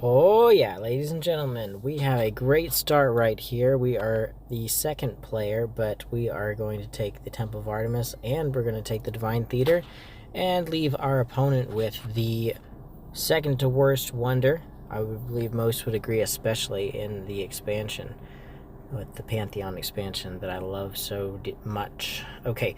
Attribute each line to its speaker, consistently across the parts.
Speaker 1: Oh yeah, ladies and gentlemen, we have a great start right here. We are the second player, but we are going to take the Temple of Artemis and we're going to take the Divine Theater and leave our opponent with the second to worst wonder. I would believe most would agree, especially in the expansion, with the Pantheon expansion that I love so much. Okay,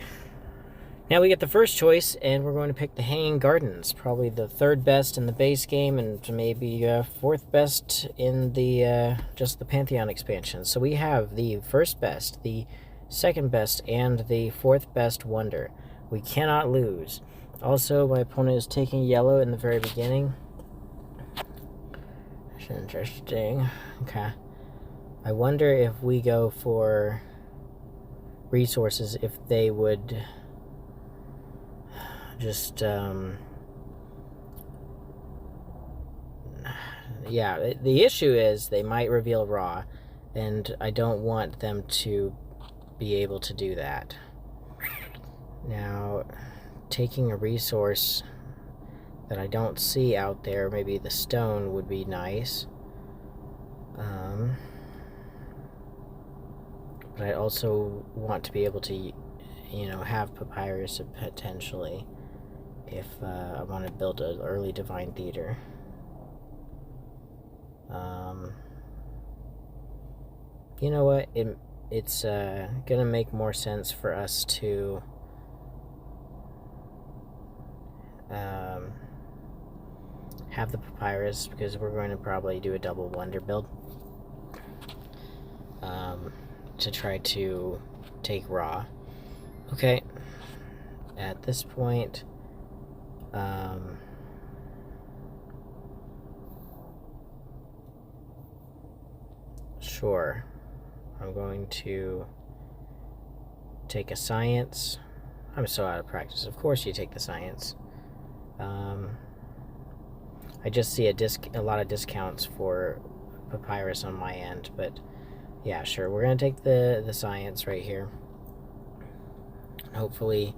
Speaker 1: now we get the first choice, and we're going to pick the Hanging Gardens, probably the third best in the base game, and maybe fourth best in the just the Pantheon expansion. So we have the first best, the second best, and the fourth best wonder. We cannot lose. Also, my opponent is taking yellow in the very beginning. That's interesting. Okay. I wonder if we go for resources, if they would just yeah, the issue is they might reveal Ra, and I don't want them to be able to do that. Now, taking a resource that I don't see out there, maybe the stone would be nice, but I also want to be able to have papyrus potentially if I want to build an early Divine Theater. You know what? It's gonna make more sense for us to have the papyrus, because we're going to probably do a double wonder build to try to take Ra. Okay. At this point, sure, I'm going to take a science. I'm so out of practice. Of course you take the science. I just see a lot of discounts for papyrus on my end, but yeah, sure. We're going to take the science right here. Hopefully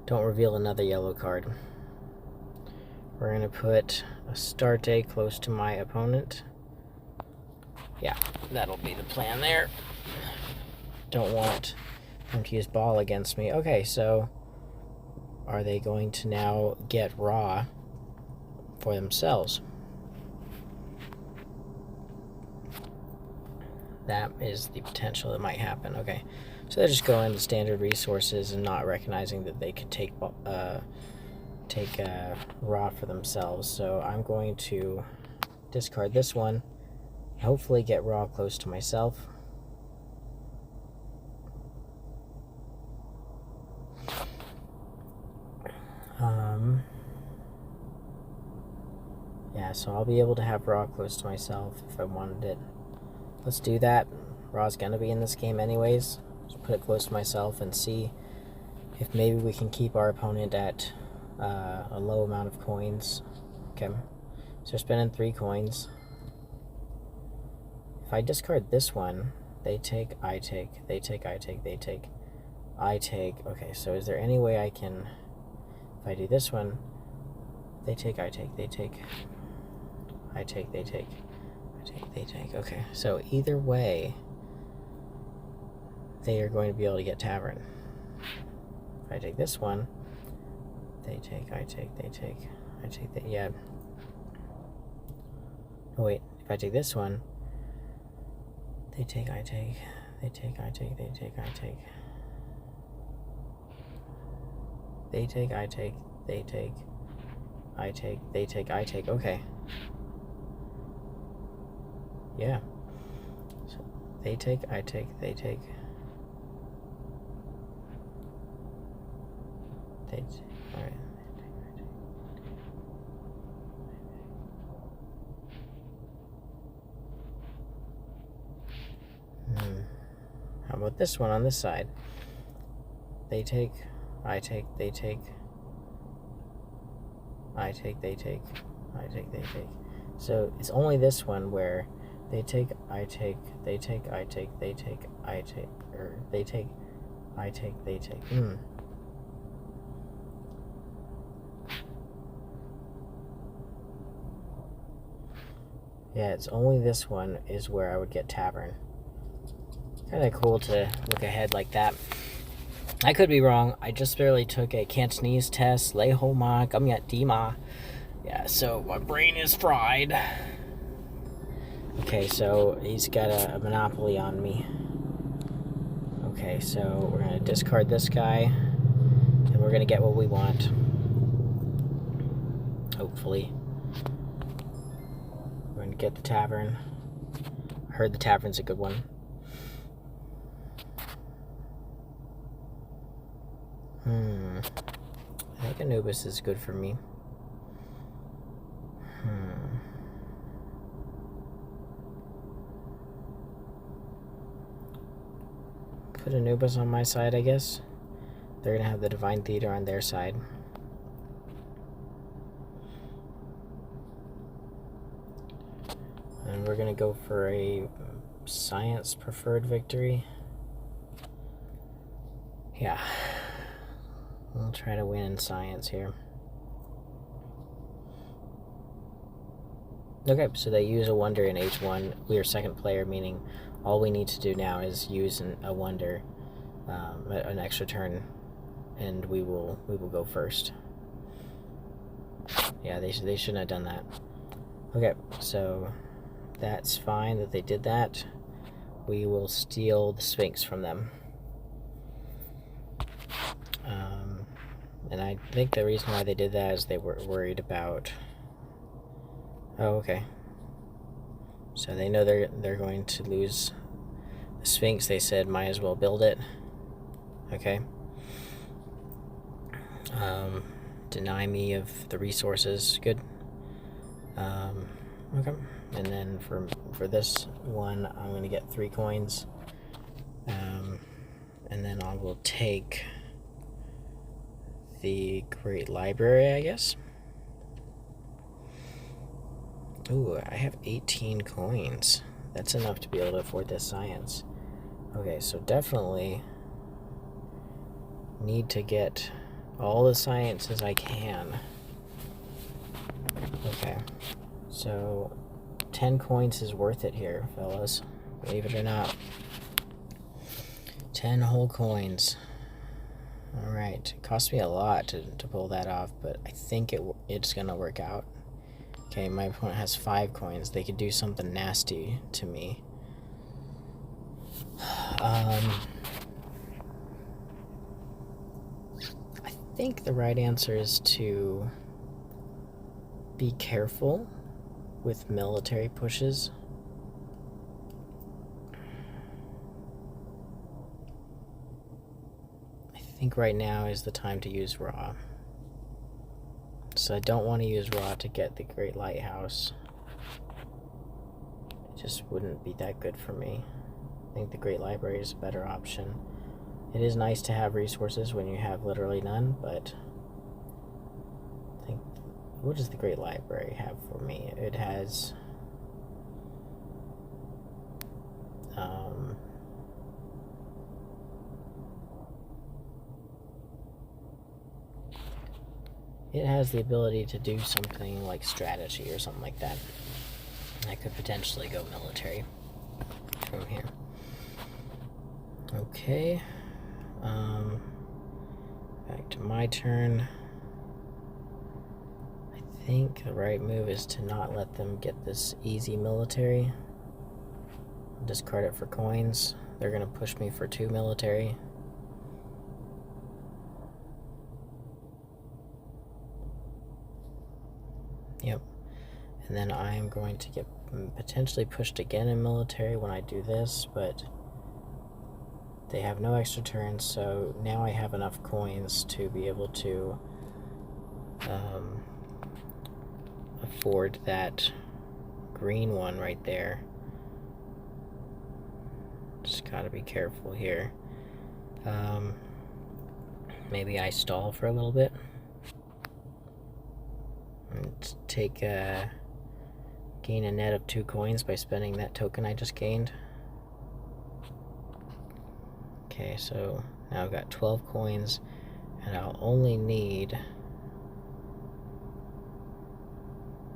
Speaker 1: don't reveal another yellow card. We're going to put Astarte close to my opponent. Yeah, that'll be the plan there. Don't want them to use ball against me. Okay, so are they going to now get Ra for themselves? That is the potential that might happen. Okay, so they're just going to standard resources and not recognizing that they could take Ra for themselves. So I'm going to discard this one, hopefully get Ra close to myself. Yeah, so I'll be able to have Ra close to myself if I wanted it. Let's do that. Ra's gonna be in this game anyways. Just put it close to myself and see if maybe we can keep our opponent at a low amount of coins. Okay, so we're spending 3 coins. If I discard this one, they take, I take, they take, I take, they take, I take. Okay, so is there any way I can, if I do this one, they take, I take, they take, I take, they take, I take, they take. Okay, so either way, they are going to be able to get Tavern. If I take this one, they take, I take, they take, I take, they, yeah. Oh wait, if I take this one, they take, I take, they take, I take, they take, I take. They take, I take, they take, I take, they take, I take. Okay. Yeah. So they take, I take, they take. They take, alright. How about this one on this side? They take, I take, they take, I take, they take, I take, they take. So it's only this one where they take, I take, they take, I take, they take, I take, or they take, I take, they take. Yeah, it's only this one is where I would get Tavern. Kind of cool to look ahead like that. I could be wrong. I just barely took a Cantonese test. Lehoma, Gumyat Dima. Yeah, so my brain is fried. Okay, so he's got a monopoly on me. Okay, so we're gonna discard this guy, and we're gonna get what we want. Hopefully. We're gonna get the Tavern. I heard the Tavern's a good one. I think Anubis is good for me. Put Anubis on my side, I guess. They're gonna have the Divine Theater on their side. And we're gonna go for a science preferred victory. Yeah. We'll try to win in science here. Okay, so they use a wonder in H1. We are second player, meaning all we need to do now is use a wonder, an extra turn, and we will go first. Yeah, they shouldn't have done that. Okay, so that's fine that they did that. We will steal the Sphinx from them. And I think the reason why they did that is they were worried about... Oh, okay. So they know they're going to lose the Sphinx. They said might as well build it. Okay. Deny me of the resources. Good. Okay. And then for this one, I'm going to get 3 coins. And then I will take the Great Library, I guess. Ooh, I have 18 coins. That's enough to be able to afford this science. Okay, so definitely need to get all the sciences I can. Okay, so 10 coins is worth it here, fellas. Believe it or not. 10 whole coins. Alright, it cost me a lot to pull that off, but I think it's gonna work out. Okay, my opponent has 5 coins. They could do something nasty to me. I think the right answer is to be careful with military pushes. I think right now is the time to use Raw. So I don't want to use Raw to get the Great Lighthouse. It just wouldn't be that good for me. I think the Great Library is a better option. It is nice to have resources when you have literally none, but I think... What does the Great Library have for me? It has... It has the ability to do something like strategy or something like that. I could potentially go military from here. Okay. Back to my turn. I think the right move is to not let them get this easy military. Discard it for coins. They're going to push me for 2 military. Yep. And then I'm going to get potentially pushed again in military when I do this, but they have no extra turns, so now I have enough coins to be able to afford that green one right there. Just gotta be careful here. Maybe I stall for a little bit. And take gain a net of 2 coins by spending that token I just gained. Okay, so now I've got 12 coins, and I'll only need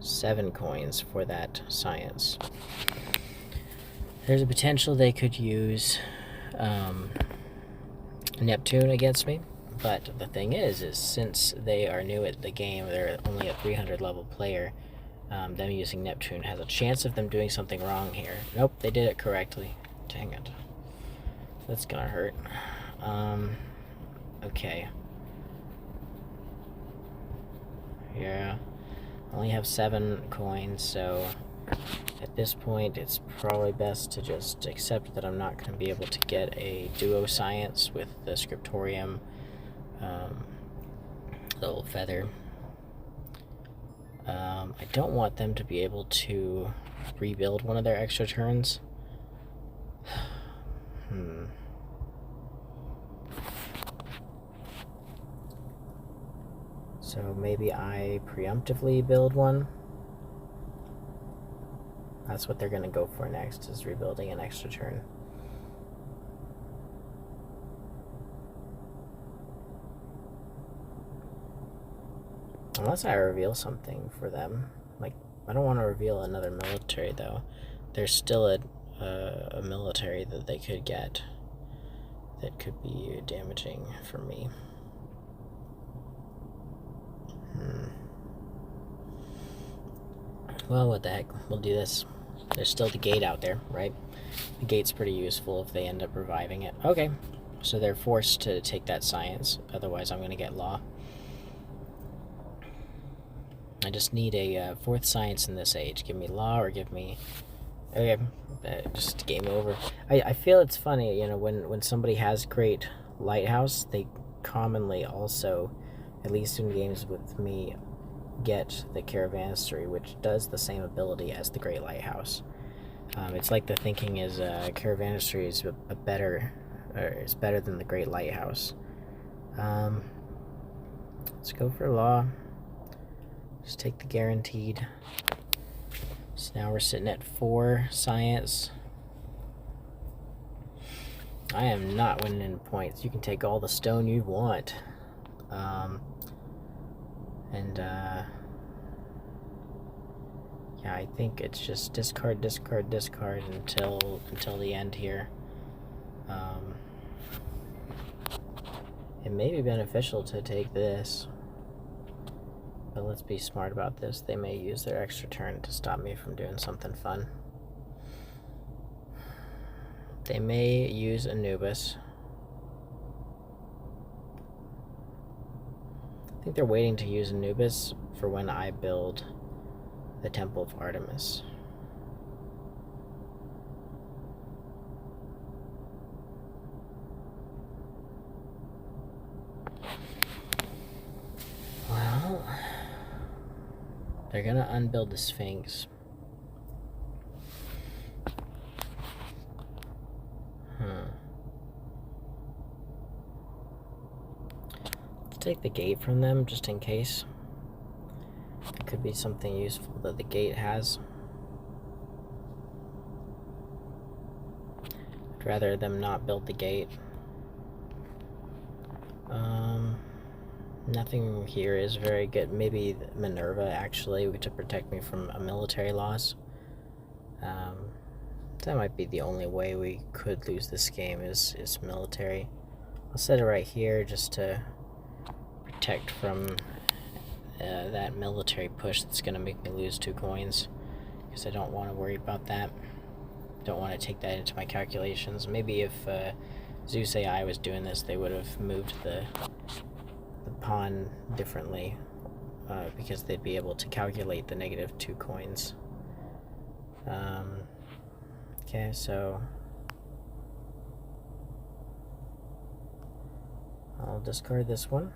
Speaker 1: 7 coins for that science. There's a potential they could use Neptune against me, but the thing is since they are new at the game, they're only a 300 level player, them using Neptune has a chance of them doing something wrong here. Nope, they did it correctly. Dang it. That's gonna hurt. Okay. Yeah. I only have 7 coins, so at this point it's probably best to just accept that I'm not going to be able to get a duo science with the Scriptorium little feather. I don't want them to be able to rebuild one of their extra turns. So maybe I preemptively build one. That's what they're going to go for next, is rebuilding an extra turn. Unless I reveal something for them. Like, I don't want to reveal another military, though. There's still a military that they could get that could be damaging for me. Well, what the heck, we'll do this. There's still the gate out there, right? The gate's pretty useful if they end up reviving it. Okay, so they're forced to take that science, otherwise I'm going to get law. I just need a 4th science in this age. Give me law or give me... Okay, just game over. I feel it's funny, you know, when somebody has great lighthouse, they commonly also, at least in games with me, get the Caravansary, which does the same ability as the Great Lighthouse. It's like the thinking is Caravansary is is better than the Great Lighthouse. Let's go for law. Just take the guaranteed. So now we're sitting at 4 science. I am not winning in points. You can take all the stone you want. Yeah, I think it's just discard, discard, discard until the end here. It may be beneficial to take this, but let's be smart about this. They may use their extra turn to stop me from doing something fun. They may use Anubis. I think they're waiting to use Anubis for when I build the Temple of Artemis. Well, they're gonna unbuild the Sphinx. Let's take the gate from them just in case. It could be something useful that the gate has. I'd rather them not build the gate. Nothing here is very good. Maybe Minerva, actually, to protect me from a military loss. That might be the only way we could lose this game is military. I'll set it right here just to protect from that military push that's going to make me lose 2 coins, because I don't want to worry about that. Don't want to take that into my calculations. Maybe if Zeus AI was doing this, they would have moved the pawn differently, because they'd be able to calculate the negative 2 coins. Okay, so I'll discard this one.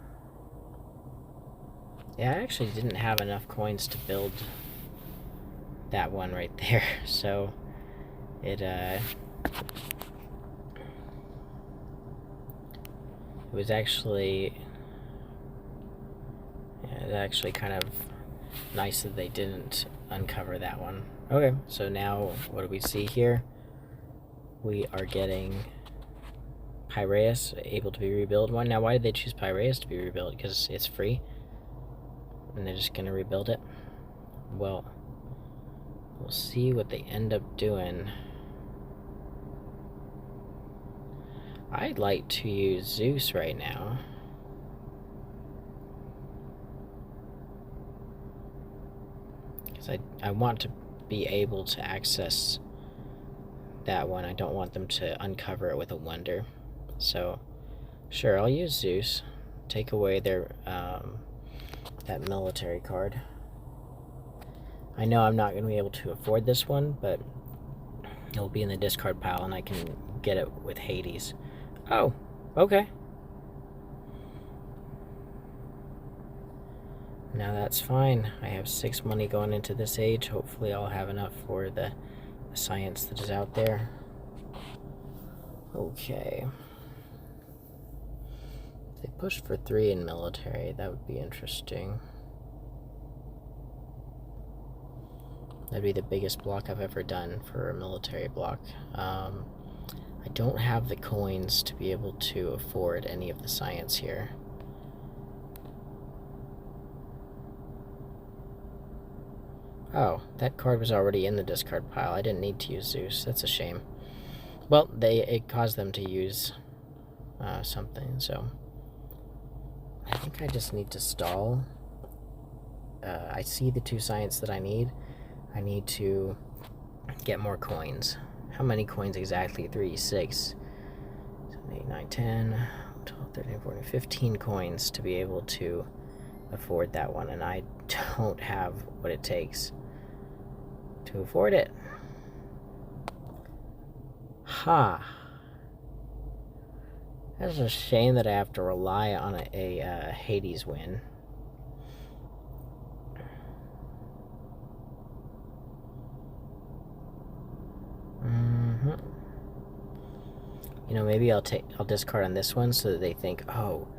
Speaker 1: Yeah, I actually didn't have enough coins to build that one right there, so it was actually kind of nice that they didn't uncover that one. Okay, so now what do we see here? We are getting Piraeus able to be rebuilt one. Now, why did they choose Piraeus to be rebuilt? Because it's free, and they're just gonna rebuild it. well, we'll see what they end up doing. I'd like to use Zeus right now. Because I want to be able to access that one. I don't want them to uncover it with a wonder. So, sure, I'll use Zeus. Take away their that military card. I know I'm not going to be able to afford this one, but it'll be in the discard pile and I can get it with Hades. Oh, okay. Now that's fine. I have 6 money going into this age. Hopefully I'll have enough for the science that is out there. Okay. If they pushed for 3 in military, that would be interesting. That'd be the biggest block I've ever done for a military block. I don't have the coins to be able to afford any of the science here. Oh, that card was already in the discard pile. I didn't need to use Zeus. That's a shame. Well, it caused them to use something, so I think I just need to stall. I see the 2 science that I need. I need to get more coins. How many coins exactly? 3, 6, 7, 8, 9, 10, 12, 13, 14, 15 coins to be able to afford that one, and I don't have what it takes to afford it. Ha! That's a shame that I have to rely on a Hades win. You know, maybe I'll discard on this one so that they think, oh,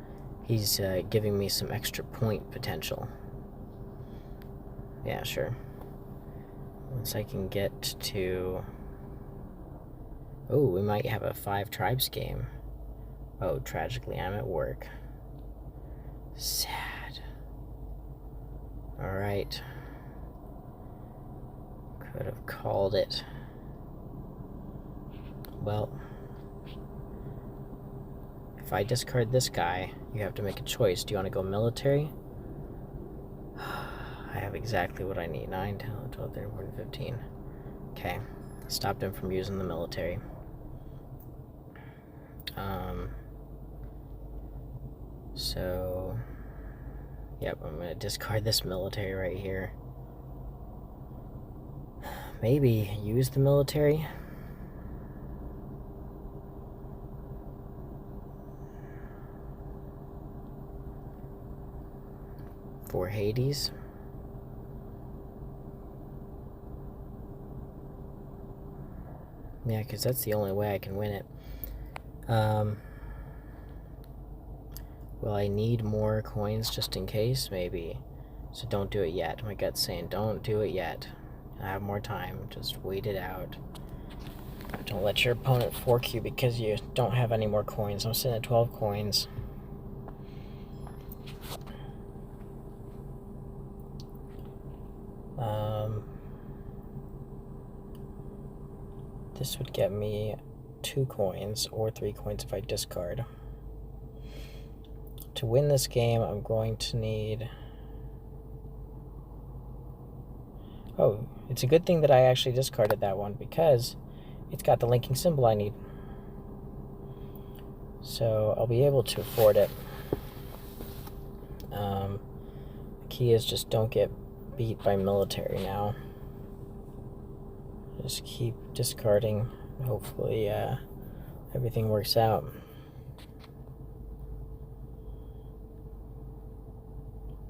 Speaker 1: he's giving me some extra point potential. Yeah, sure. Once I can get to... Oh, we might have a 5 tribes game. Oh, tragically, I'm at work. Sad. Alright. Could have called it. Well, if I discard this guy, you have to make a choice. Do you want to go military? I have exactly what I need. 9, 10, 12, 13, 14, 15. Okay. Stopped him from using the military. So, yep, I'm going to discard this military right here. Maybe use the military. For Hades. Yeah, because that's the only way I can win it. Will I need more coins just in case? Maybe. So don't do it yet. My gut's saying don't do it yet. I have more time. Just wait it out. Don't let your opponent fork you because you don't have any more coins. I'm sitting at 12 coins. This would get me 2 coins or 3 coins if I discard. To win this game, I'm going to need... Oh, it's a good thing that I actually discarded that one because it's got the linking symbol I need. So I'll be able to afford it. The key is just don't get beat by military now. Just keep discarding. Hopefully everything works out.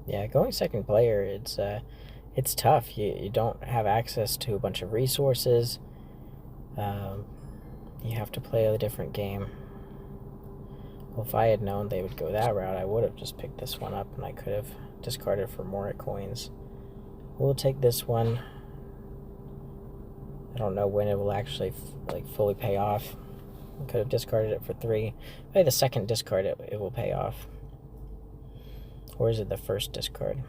Speaker 1: Yeah, going second player, it's tough. You don't have access to a bunch of resources. You have to play a different game. Well, if I had known they would go that route, I would have just picked this one up and I could have discarded for more coins. We'll take this one. I don't know when it will actually fully pay off. I could have discarded it for 3. Maybe the second discard it will pay off. Or is it the first discard?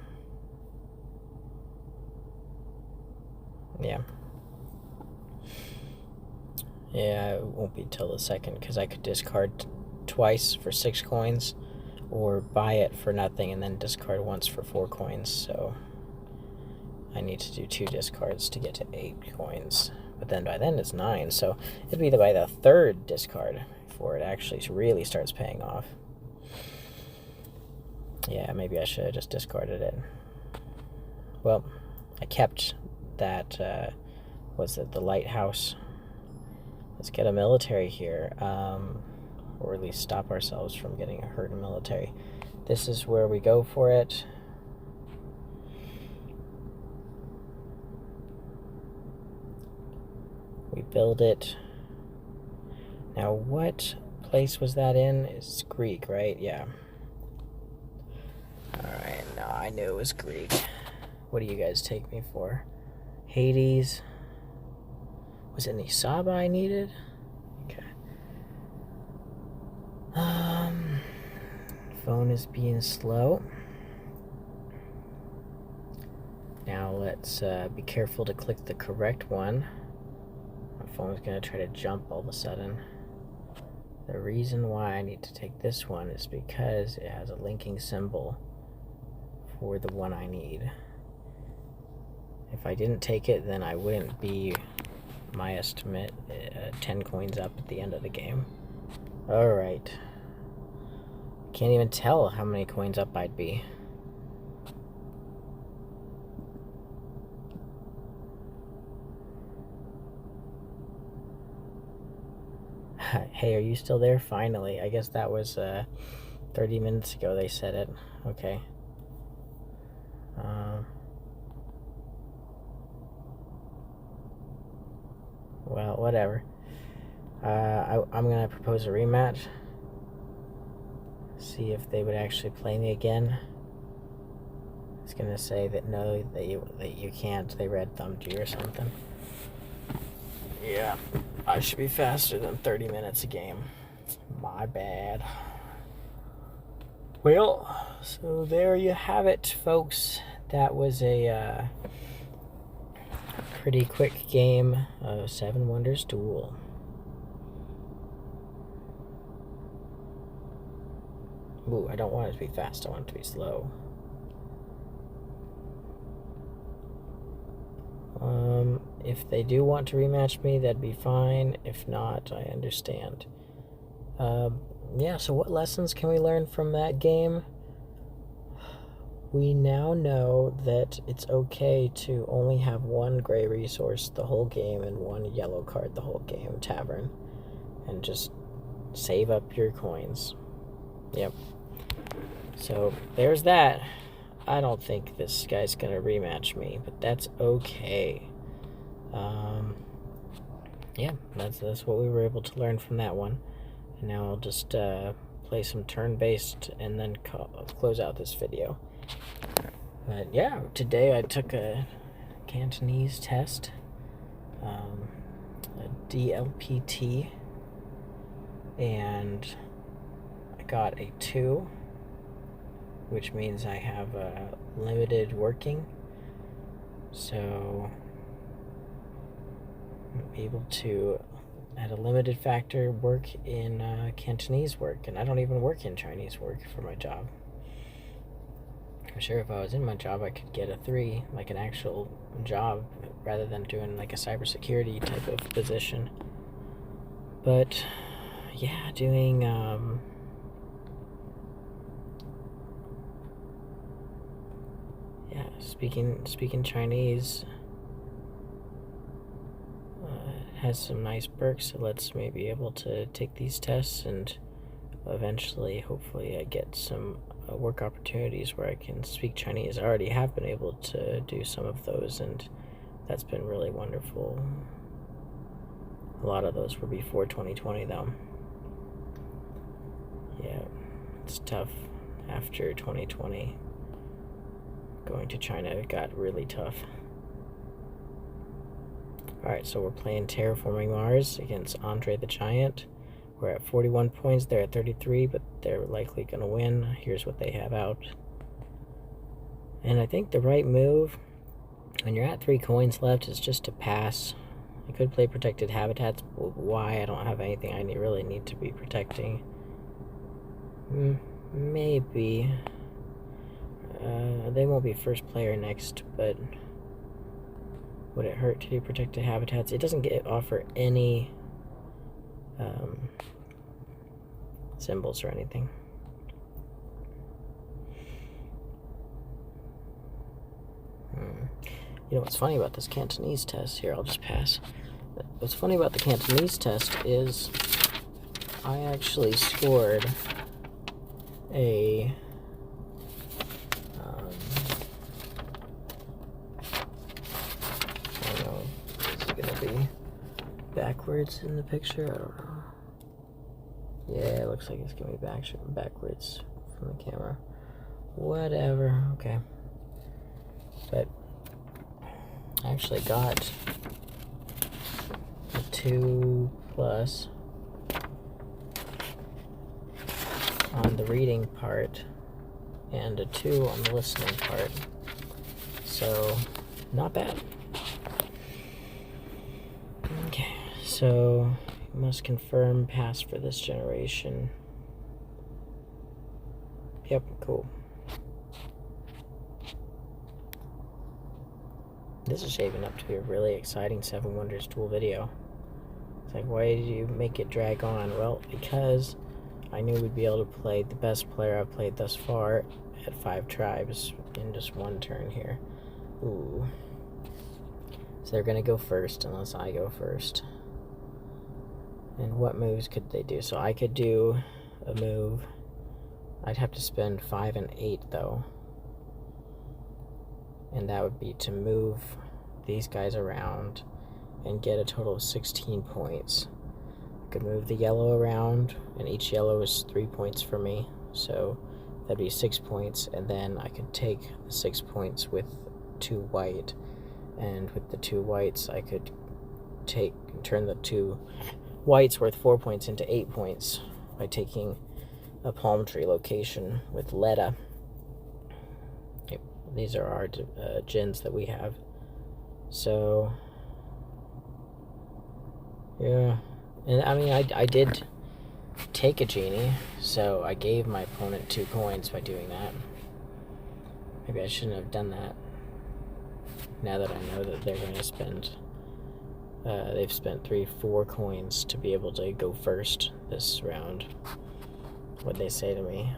Speaker 1: Yeah. Yeah, it won't be till the second, because I could discard twice for 6 coins, or buy it for nothing and then discard once for 4 coins, so I need to do 2 discards to get to 8 coins. But then by then it's 9, so it'd be by the 3rd discard before it actually really starts paying off. Yeah, maybe I should have just discarded it. Well, I kept that, was it the lighthouse? Let's get a military here, or at least stop ourselves from getting hurt in military. This is where we go for it. We build it. Now, what place was that in? It's Greek, right? Yeah. Alright, no, I knew it was Greek. What do you guys take me for? Hades. Was it Nisaba I needed? Okay. Phone is being slow. Now let's be careful to click the correct one. My phone's gonna try to jump all of a sudden. The reason why I need to take this one is because it has a linking symbol for the one I need. If I didn't take it, then I wouldn't be, my estimate, 10 coins up at the end of the game. Alright. Can't even tell how many coins up I'd be. Hey, are you still there? Finally. I guess that was 30 minutes ago they said it. Okay. Well, whatever. I'm going to propose a rematch. See if they would actually play me again. It's going to say that no, that you can't. They red thumbed you or something. Yeah, I should be faster than 30 minutes a game. My bad. Well, so there you have it, folks. That was a pretty quick game of Seven Wonders Duel. Ooh, I don't want it to be fast. I want it to be slow. If they do want to rematch me, that'd be fine. If not, I understand. Yeah, so what lessons can we learn from that game? We now know that it's okay to only have one gray resource the whole game and one yellow card the whole game, Tavern. And just save up your coins. Yep. So, there's that. I don't think this guy's gonna rematch me, but that's okay. Yeah, that's what we were able to learn from that one. And now I'll just play some turn-based and then close out this video. But yeah, today I took a Cantonese test, a DLPT, and I got a 2, which means I have limited working, so I'm able to, at a limited factor, work in Cantonese work, and I don't even work in Chinese work for my job. I'm sure if I was in my job, I could get a 3, like an actual job, rather than doing like a cybersecurity type of position. But yeah, doing speaking Chinese has some nice perks. It lets me be able to take these tests and eventually, hopefully, I get some work opportunities where I can speak Chinese. I already have been able to do some of those, and that's been really wonderful. A lot of those were before 2020, though. Yeah, it's tough after 2020. Going to China got really tough. Alright, so we're playing Terraforming Mars against Andre the Giant. We're at 41 points, they're at 33, but they're likely going to win. Here's what they have out. And I think the right move When you're at 3 coins left, it's just to pass. I could play Protected Habitats, but why? I don't have anything I really need to be protecting. Maybe. They won't be first player next, but would it hurt to do Protected Habitats? It doesn't offer any symbols or anything. You know what's funny about this Cantonese test? Here, I'll just pass. What's funny about the Cantonese test is I actually scored a I don't know, is it gonna be backwards in the picture? I don't know. Yeah, it looks like it's gonna be backwards from the camera. Whatever, okay. But I actually got a 2+ on the reading part and a 2 on the listening part. So, not bad. Okay, so you must confirm pass for this generation. Yep, cool. This is shaping up to be a really exciting Seven Wonders Duel video. It's like, why did you make it drag on? Well, because I knew we'd be able to play the best player I've played thus far at 5 tribes in just one turn here. Ooh. So they're gonna go first unless I go first. And what moves could they do? So I could do a move. I'd have to spend 5 and 8 though. And that would be to move these guys around and get a total of 16 points. I could move the yellow around, and each yellow is 3 points for me, so that'd be 6 points, and then I could take the 6 points with 2 white, and with the 2 whites I could turn the 2 whites worth 4 points into 8 points by taking a palm tree location with Letta. These are our gens that we have. So, yeah. And I mean, I did take a genie, so I gave my opponent 2 coins by doing that. Maybe I shouldn't have done that. Now that I know that they're going to spend, they've spent 4 coins to be able to go first this round. What'd they say to me?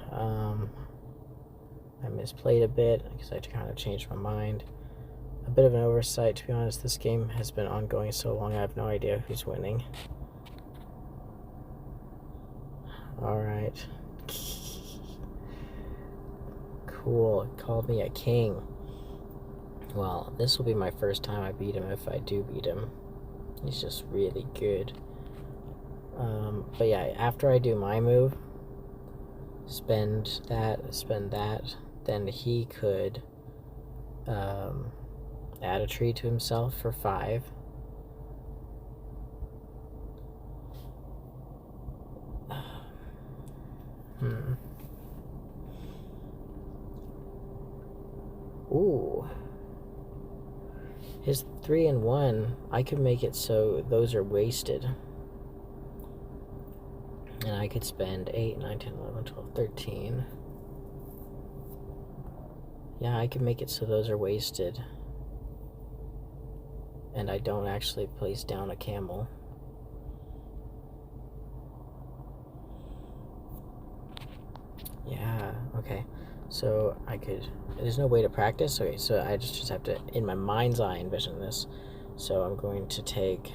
Speaker 1: I misplayed a bit because I kind of changed my mind. A bit of an oversight, to be honest. This game has been ongoing so long, I have no idea who's winning. Alright. Cool. Called me a king. Well, this will be my first time I beat him if I do beat him. He's just really good. But yeah, after I do my move, spend that, then he could add a tree to himself for 5. Ooh. His 3 and 1, I could make it so those are wasted. And I could spend 8, 9, 10, 11, 12, 13. Yeah, I could make it so those are wasted. And I don't actually place down a camel. Yeah, okay. So I could, there's no way to practice. Okay, so I just have to, in my mind's eye, envision this. So I'm going to take,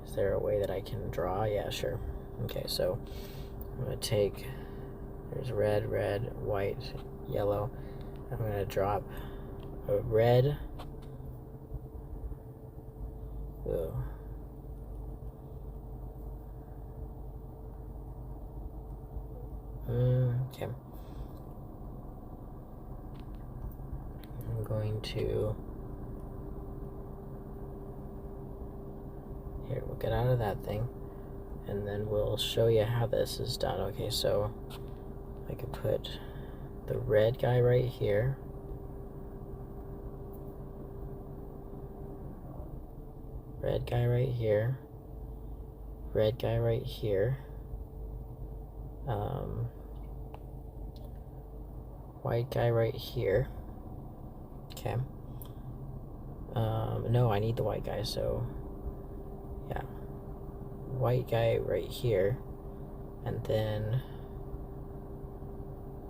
Speaker 1: is there a way that I can draw? Yeah, sure. Okay, so I'm going to take, there's red, white, yellow. I'm going to drop a red. Ooh. Okay. I'm going to, here, we'll get out of that thing, and then we'll show you how this is done. Okay, so I could put the red guy right here, red guy right here, red guy right here, white guy right here. Okay. No, I need the white guy, so yeah. White guy right here, and then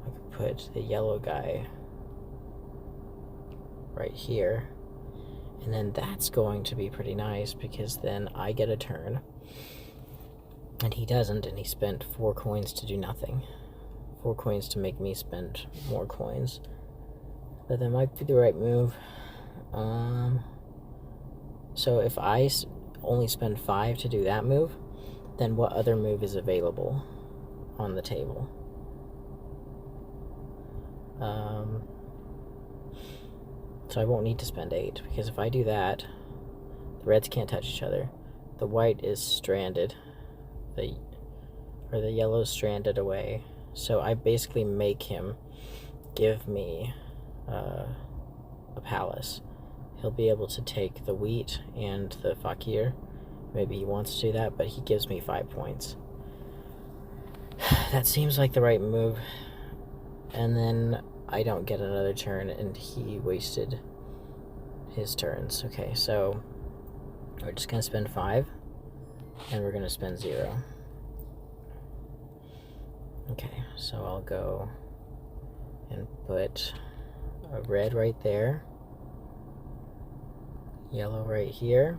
Speaker 1: I could put the yellow guy right here, and then that's going to be pretty nice because then I get a turn and he doesn't, and he spent 4 coins to do nothing. 4 coins to make me spend more coins, but that might be the right move. So if I only spend 5 to do that move, then what other move is available on the table? So I won't need to spend 8, because if I do that, the reds can't touch each other. The white is stranded, the yellow's stranded away. So I basically make him give me a palace. He'll be able to take the wheat and the fakir. Maybe he wants to do that, but he gives me 5 points. That seems like the right move. And then I don't get another turn, and he wasted his turns. Okay, so we're just going to spend 5, and we're going to spend 0. Okay, so I'll go and put a red right there, yellow right here.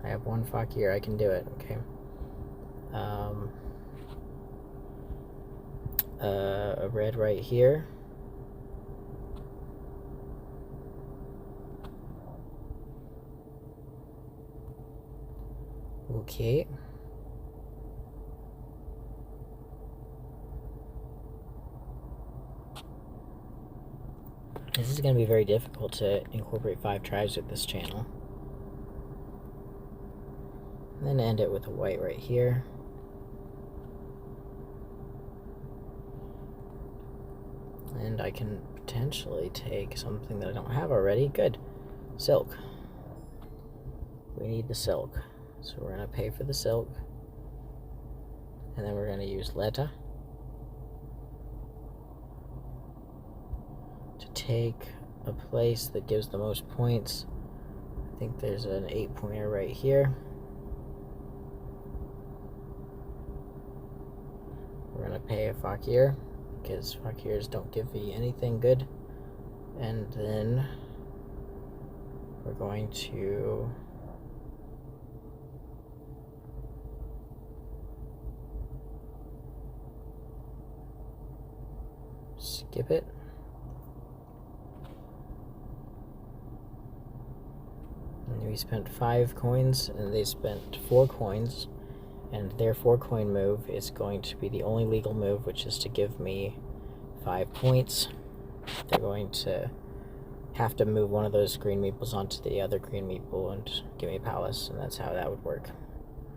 Speaker 1: I have 1 fakir, I can do it, okay. A red right here. Okay. This is going to be very difficult to incorporate 5 tribes with this channel. And then end it with a white right here. And I can potentially take something that I don't have already. Good. Silk. We need the silk. So we're going to pay for the silk. And then we're going to use Letta to take a place that gives the most points. I think there's an 8-pointer right here. We're going to pay a fakir, because fakirs don't give me anything good. And then we're going to skip it. And we spent 5 coins, and they spent 4 coins. And their 4-coin move is going to be the only legal move, which is to give me 5 points. They're going to have to move one of those green meeples onto the other green meeple and give me a palace, and that's how that would work.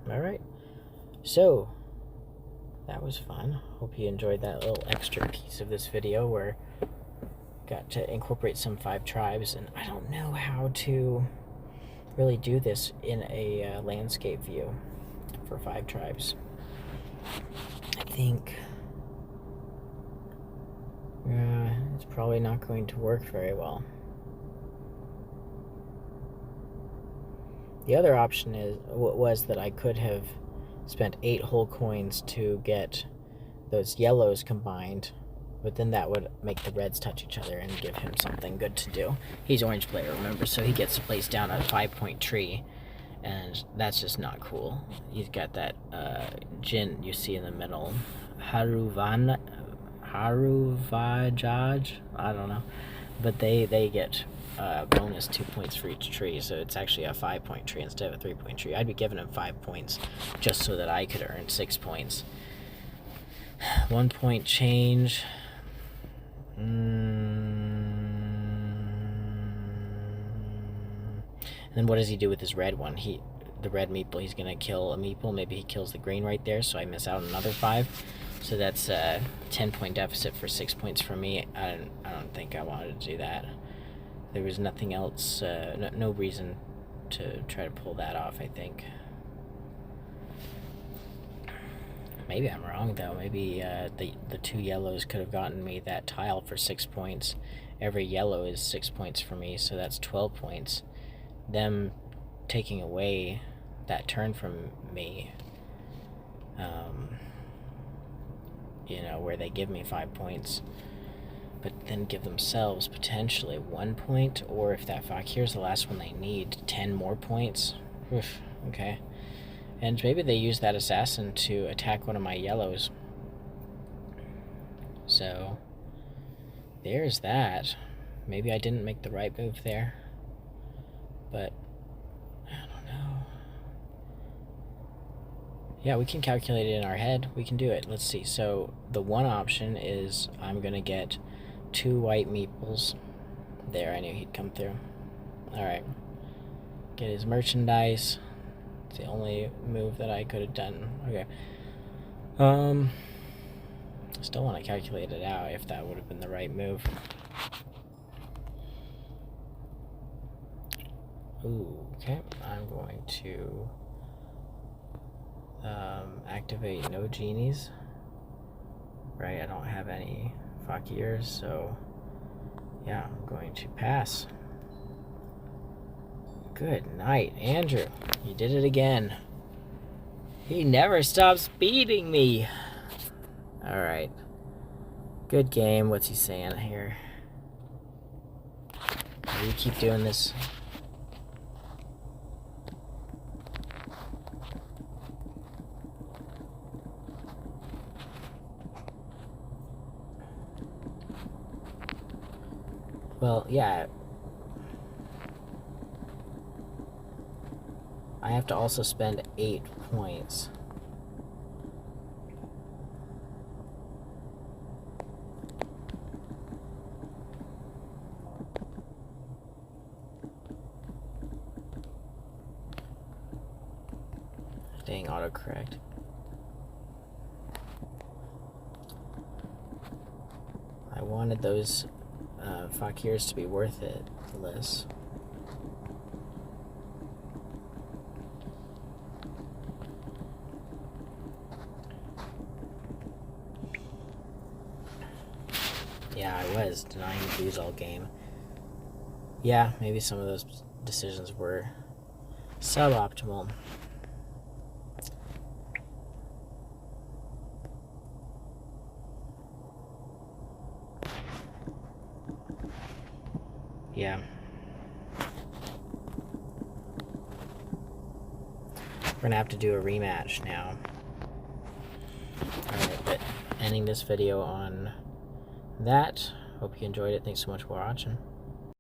Speaker 1: Alright, so that was fun. Hope you enjoyed that little extra piece of this video where I got to incorporate some 5 tribes, and I don't know how to really do this in a landscape view for 5 tribes. I think it's probably not going to work very well. The other option was that I could have spent 8 whole coins to get those yellows combined, but then that would make the reds touch each other and give him something good to do. He's orange player, remember, so he gets to place down a 5-point tree. And that's just not cool. He's got that Jin you see in the middle. Haruvajaj? I don't know. But they get bonus 2 points for each tree, so it's actually a 5-point tree instead of a 3-point tree. I'd be giving him 5 points just so that I could earn 6 points. 1 point change. Then what does he do with his red one? The red meeple, he's going to kill a meeple. Maybe he kills the green right there, so I miss out on another 5. So that's a 10-point deficit for 6 points for me. I don't think I wanted to do that. there was nothing else, no reason to try to pull that off, I think. Maybe I'm wrong, though. Maybe the 2 yellows could have gotten me that tile for 6 points. Every yellow is 6 points for me, so that's 12 points. Them taking away that turn from me, you know, where they give me 5 points, but then give themselves potentially 1 point, or if that Fakir's the last one they need, 10 more points. Oof, okay. And maybe they use that assassin to attack one of my yellows. So, there's that. Maybe I didn't make the right move there. But, I don't know. Yeah, we can calculate it in our head. We can do it. Let's see. So, the one option is I'm going to get 2 white meeples. There, I knew he'd come through. Alright. Get his merchandise. It's the only move that I could have done. Okay. Still want to calculate it out if that would have been the right move. Ooh, okay. I'm going to activate no genies. Right, I don't have any Fakirs, so yeah, I'm going to pass. Good night, Andrew. You did it again. He never stops beating me. Alright. Good game. What's he saying here? You keep doing this. Well, yeah. I have to also spend 8 points. Dang, autocorrect. I wanted those Fakirs to be worth it, Liz. Yeah, I was denying views all game. Yeah, maybe some of those decisions were suboptimal. Yeah. We're gonna have to do a rematch now. Alright, but ending this video on that. Hope you enjoyed it. Thanks so much for watching.